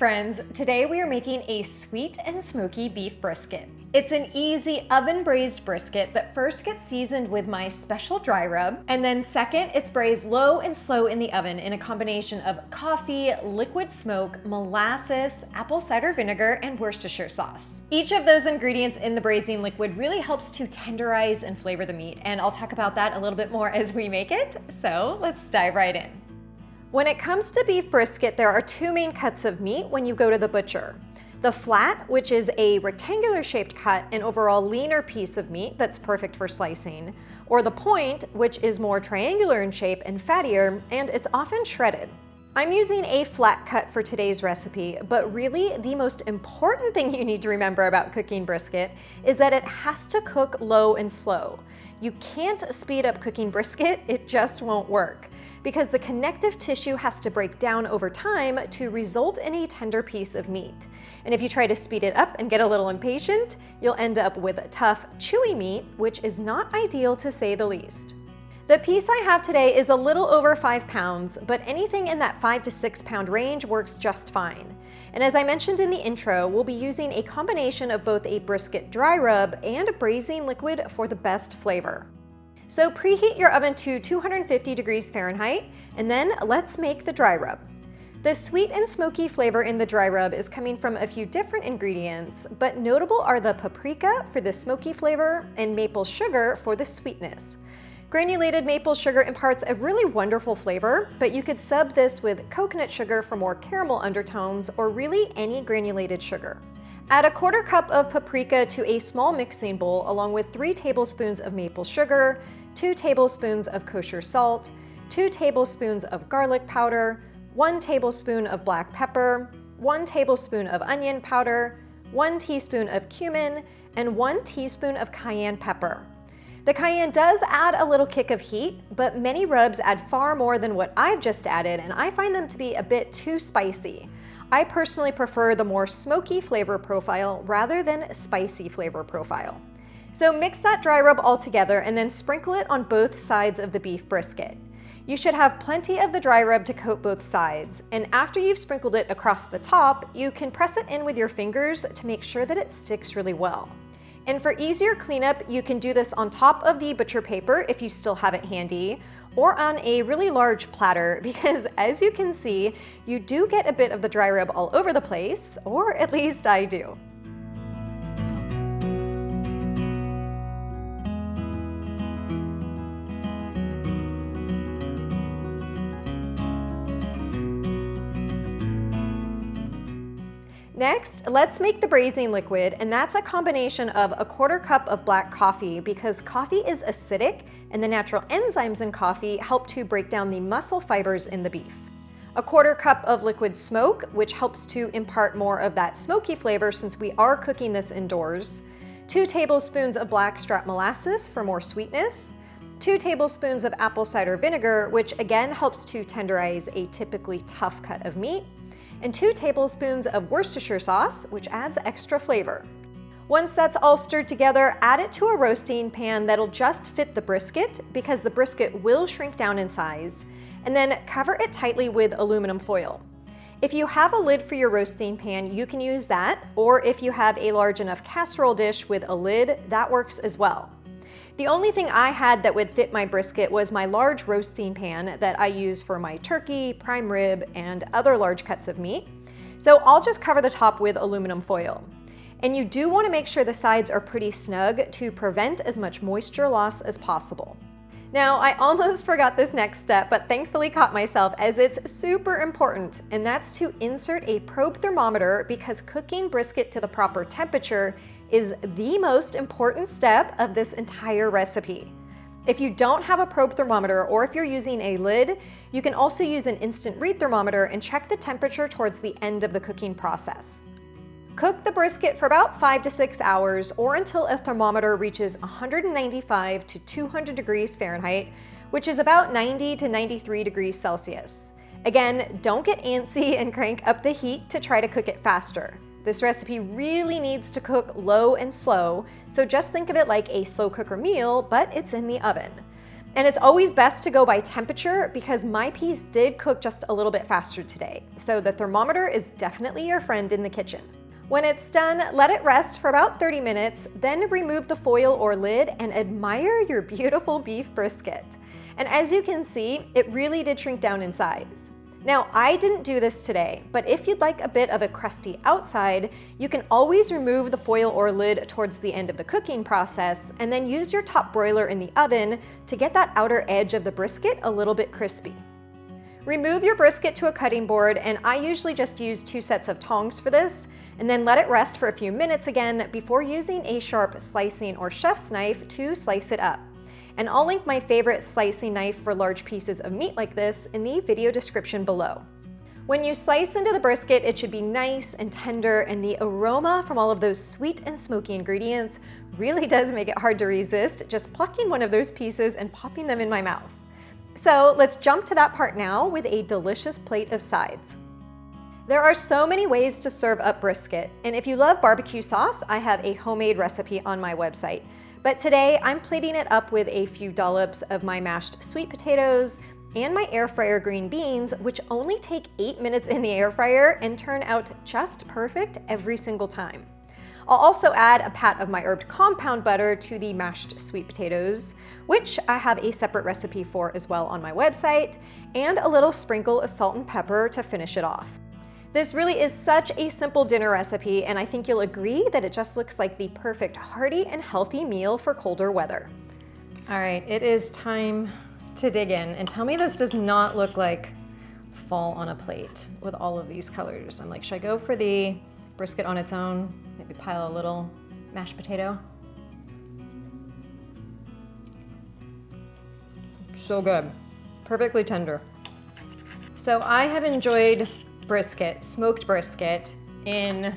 friends, today we are making a sweet and smoky beef brisket. It's an easy oven-braised brisket that first gets seasoned with my special dry rub, and then second, it's braised low and slow in the oven in a combination of coffee, liquid smoke, molasses, apple cider vinegar, and Worcestershire sauce. Each of those ingredients in the braising liquid really helps to tenderize and flavor the meat, and I'll talk about that a little bit more as we make it, so let's dive right in. When it comes to beef brisket, there are two main cuts of meat when you go to the butcher. The flat, which is a rectangular shaped cut and overall leaner piece of meat that's perfect for slicing, or the point, which is more triangular in shape and fattier, and it's often shredded. I'm using a flat cut for today's recipe, but really the most important thing you need to remember about cooking brisket is that it has to cook low and slow. You can't speed up cooking brisket, it just won't work, because the connective tissue has to break down over time to result in a tender piece of meat. And if you try to speed it up and get a little impatient, you'll end up with tough, chewy meat, which is not ideal to say the least. The piece I have today is a little over 5 pounds, but anything in that 5 to 6 pound range works just fine. And as I mentioned in the intro, we'll be using a combination of both a brisket dry rub and a braising liquid for the best flavor. So preheat your oven to 250 degrees Fahrenheit, and then let's make the dry rub. The sweet and smoky flavor in the dry rub is coming from a few different ingredients, but notable are the paprika for the smoky flavor and maple sugar for the sweetness. Granulated maple sugar imparts a really wonderful flavor, but you could sub this with coconut sugar for more caramel undertones or really any granulated sugar. Add a 1/4 cup of paprika to a small mixing bowl along with 3 tablespoons of maple sugar, 2 tablespoons of kosher salt, 2 tablespoons of garlic powder, 1 tablespoon of black pepper, 1 tablespoon of onion powder, 1 teaspoon of cumin, and 1 teaspoon of cayenne pepper. The cayenne does add a little kick of heat, but many rubs add far more than what I've just added, and I find them to be a bit too spicy. I personally prefer the more smoky flavor profile rather than spicy flavor profile. So mix that dry rub all together and then sprinkle it on both sides of the beef brisket. You should have plenty of the dry rub to coat both sides, and after you've sprinkled it across the top, you can press it in with your fingers to make sure that it sticks really well. And for easier cleanup, you can do this on top of the butcher paper if you still have it handy, or on a really large platter, because as you can see, you do get a bit of the dry rub all over the place, or at least I do. Next, let's make the braising liquid, and that's a combination of a 1/4 cup of black coffee because coffee is acidic and the natural enzymes in coffee help to break down the muscle fibers in the beef. A 1/4 cup of liquid smoke, which helps to impart more of that smoky flavor since we are cooking this indoors. 2 tablespoons of blackstrap molasses for more sweetness. 2 tablespoons of apple cider vinegar, which again helps to tenderize a typically tough cut of meat. And 2 tablespoons of Worcestershire sauce, which adds extra flavor. Once that's all stirred together, add it to a roasting pan that'll just fit the brisket because the brisket will shrink down in size, and then cover it tightly with aluminum foil. If you have a lid for your roasting pan, you can use that, or if you have a large enough casserole dish with a lid, that works as well. The only thing I had that would fit my brisket was my large roasting pan that I use for my turkey, prime rib, and other large cuts of meat. So I'll just cover the top with aluminum foil. And you do want to make sure the sides are pretty snug to prevent as much moisture loss as possible. Now, I almost forgot this next step, but thankfully caught myself as it's super important, and that's to insert a probe thermometer because cooking brisket to the proper temperature is the most important step of this entire recipe. If you don't have a probe thermometer or if you're using a lid, you can also use an instant read thermometer and check the temperature towards the end of the cooking process. Cook the brisket for about 5 to 6 hours or until a thermometer reaches 195 to 200 degrees Fahrenheit, which is about 90 to 93 degrees Celsius. Again, don't get antsy and crank up the heat to try to cook it faster. This recipe really needs to cook low and slow, so just think of it like a slow cooker meal, but it's in the oven. And it's always best to go by temperature because my piece did cook just a little bit faster today. So the thermometer is definitely your friend in the kitchen. When it's done, let it rest for about 30 minutes, then remove the foil or lid and admire your beautiful beef brisket. And as you can see, it really did shrink down in size. Now, I didn't do this today, but if you'd like a bit of a crusty outside, you can always remove the foil or lid towards the end of the cooking process and then use your top broiler in the oven to get that outer edge of the brisket a little bit crispy. Remove your brisket to a cutting board, and I usually just use 2 sets of tongs for this, and then let it rest for a few minutes again before using a sharp slicing or chef's knife to slice it up. And I'll link my favorite slicing knife for large pieces of meat like this in the video description below. When you slice into the brisket, it should be nice and tender, and the aroma from all of those sweet and smoky ingredients really does make it hard to resist just plucking one of those pieces and popping them in my mouth. So let's jump to that part now with a delicious plate of sides. There are so many ways to serve up brisket, and if you love barbecue sauce, I have a homemade recipe on my website. But today I'm plating it up with a few dollops of my mashed sweet potatoes and my air fryer green beans, which only take 8 minutes in the air fryer and turn out just perfect every single time. I'll also add a pat of my herbed compound butter to the mashed sweet potatoes, which I have a separate recipe for as well on my website, and a little sprinkle of salt and pepper to finish it off. This really is such a simple dinner recipe, and I think you'll agree that it just looks like the perfect hearty and healthy meal for colder weather. All right, it is time to dig in, and tell me this does not look like fall on a plate with all of these colors. I'm like, should I go for the brisket on its own? Maybe pile a little mashed potato? So good, perfectly tender. So I have enjoyed brisket, smoked brisket in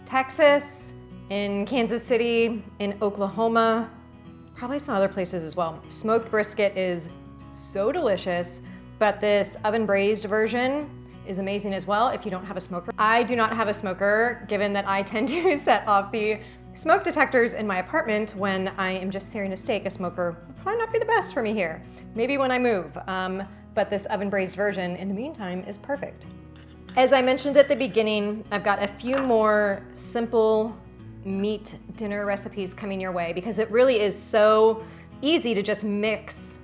Texas, in Kansas City, in Oklahoma, probably some other places as well. Smoked brisket is so delicious, but this oven braised version is amazing as well if you don't have a smoker. I do not have a smoker, given that I tend to set off the smoke detectors in my apartment when I am just searing a steak. A smoker would probably not be the best for me here. Maybe when I move, but this oven braised version in the meantime is perfect. As I mentioned at the beginning, I've got a few more simple meat dinner recipes coming your way because it really is so easy to just mix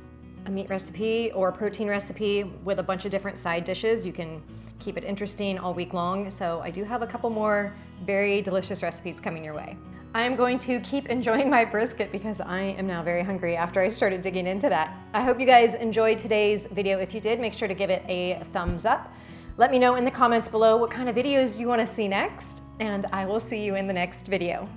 a meat recipe or a protein recipe with a bunch of different side dishes. You can keep it interesting all week long. So I do have a couple more very delicious recipes coming your way. I'm going to keep enjoying my brisket because I am now very hungry after I started digging into that. I hope you guys enjoyed today's video. If you did, make sure to give it a thumbs up. Let me know in the comments below what kind of videos you want to see next, and I will see you in the next video.